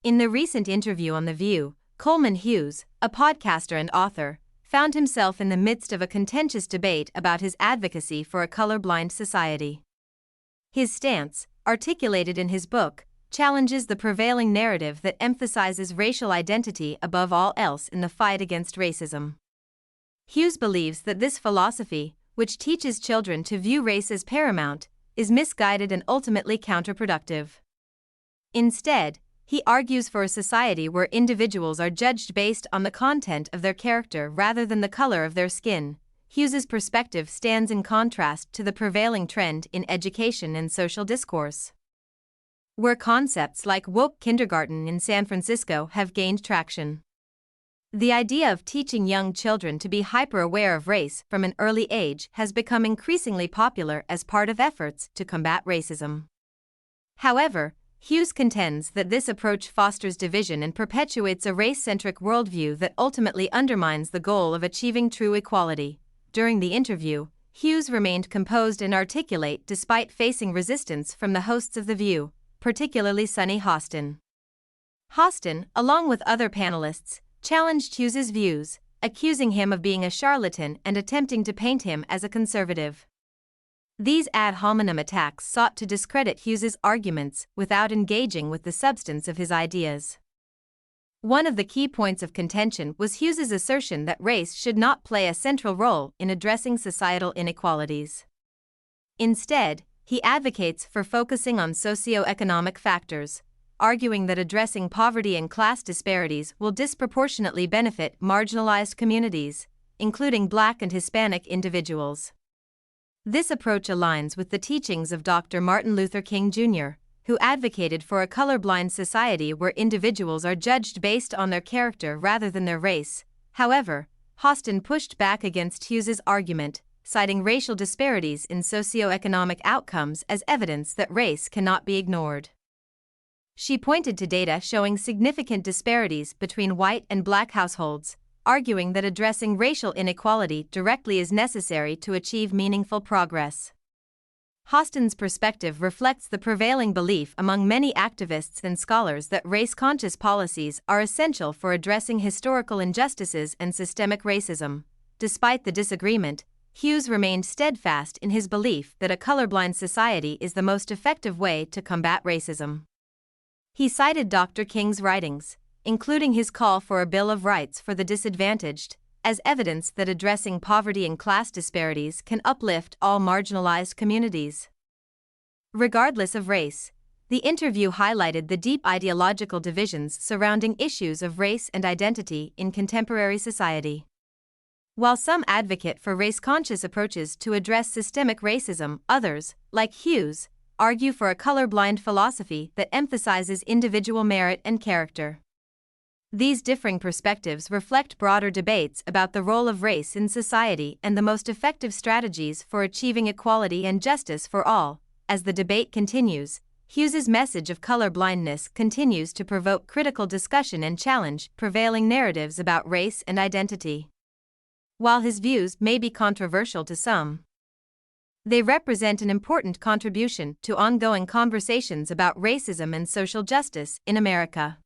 In the recent interview on The View, Coleman Hughes, a podcaster and author, found himself in the midst of a contentious debate about his advocacy for a colorblind society. His stance, articulated in his book, challenges the prevailing narrative that emphasizes racial identity above all else in the fight against racism. Hughes believes that this philosophy, which teaches children to view race as paramount, is misguided and ultimately counterproductive. Instead, he argues for a society where individuals are judged based on the content of their character rather than the color of their skin. Hughes's perspective stands in contrast to the prevailing trend in education and social discourse, where concepts like woke kindergarten in San Francisco have gained traction. The idea of teaching young children to be hyper-aware of race from an early age has become increasingly popular as part of efforts to combat racism. However, Hughes contends that this approach fosters division and perpetuates a race-centric worldview that ultimately undermines the goal of achieving true equality. During the interview, Hughes remained composed and articulate despite facing resistance from the hosts of The View, particularly Sunny Hostin. Hostin, along with other panelists, challenged Hughes's views, accusing him of being a charlatan and attempting to paint him as a conservative. These ad hominem attacks sought to discredit Hughes's arguments without engaging with the substance of his ideas. One of the key points of contention was Hughes's assertion that race should not play a central role in addressing societal inequalities. Instead, he advocates for focusing on socioeconomic factors, arguing that addressing poverty and class disparities will disproportionately benefit marginalized communities, including Black and Hispanic individuals. This approach aligns with the teachings of Dr. Martin Luther King Jr., who advocated for a colorblind society where individuals are judged based on their character rather than their race. However, Hostin pushed back against Hughes's argument, citing racial disparities in socioeconomic outcomes as evidence that race cannot be ignored. She pointed to data showing significant disparities between white and Black households, arguing that addressing racial inequality directly is necessary to achieve meaningful progress. Hostin's perspective reflects the prevailing belief among many activists and scholars that race-conscious policies are essential for addressing historical injustices and systemic racism. Despite the disagreement, Hughes remained steadfast in his belief that a colorblind society is the most effective way to combat racism. He cited Dr. King's writings, including his call for a Bill of Rights for the disadvantaged, as evidence that addressing poverty and class disparities can uplift all marginalized communities. Regardless of race, the interview highlighted the deep ideological divisions surrounding issues of race and identity in contemporary society. While some advocate for race-conscious approaches to address systemic racism, others, like Hughes, argue for a colorblind philosophy that emphasizes individual merit and character. These differing perspectives reflect broader debates about the role of race in society and the most effective strategies for achieving equality and justice for all. As the debate continues, Hughes's message of colorblindness continues to provoke critical discussion and challenge prevailing narratives about race and identity. While his views may be controversial to some, they represent an important contribution to ongoing conversations about racism and social justice in America.